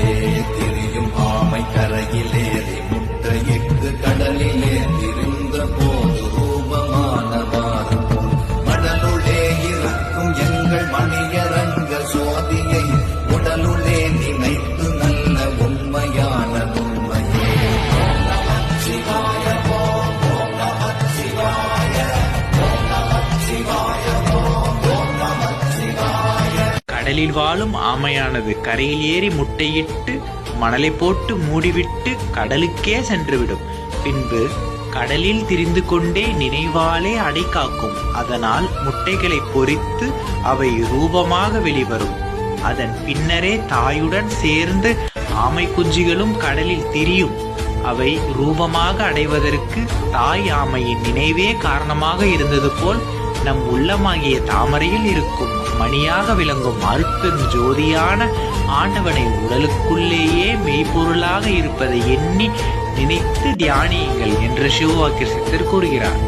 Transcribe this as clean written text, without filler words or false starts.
கடலிலே திரியும் ஆமை கரையிலேறி முட்டையிட்டு கடலிலே திரிந்த போது ரூபமானவாறு போல் மடலுளே இருக்கும் எங்கள் மணியரங்க சோதியை உடலுளே நினைத்து நல்ல உண்மையான உண்மையே. ஓம் நமச்சிவாய ஓம் ஓம் நமச்சிவாய ஓம் நமச்சிவாய ஓம் நமச்சிவாய. கடலில் வாழும் ஆமையானது கரையில் ஏறி முட்டையிட்டு மணலை போட்டு மூடிவிட்டு கடலுக்கே சென்றுவிடும். பின்பு கடலில் திரிந்து கொண்டே நினைவாலே அடை காக்கும். அதனால் முட்டைகளை பொரித்து அவை ரூபமாக வெளிவரும். அதன் பின்னரே தாயுடன் சேர்ந்து ஆமை குஞ்சுகளும் கடலில் திரியும். அவை ரூபமாக அடைவதற்கு தாய் ஆமையின் நினைவே காரணமாக இருந்தது போல் நம் உள்ளமாகிய தாமரையில் இருக்கும் மணியாக விளங்கும் அருட்பெரும் ஜோதியான ஆண்டவனை உடலுக்குள்ளேயே மெய்ப்பொருளாக இருப்பதை எண்ணி நினைத்து தியானியுங்கள் என்று சிவவாக்கிய சித்தர் கூறுகிறார்.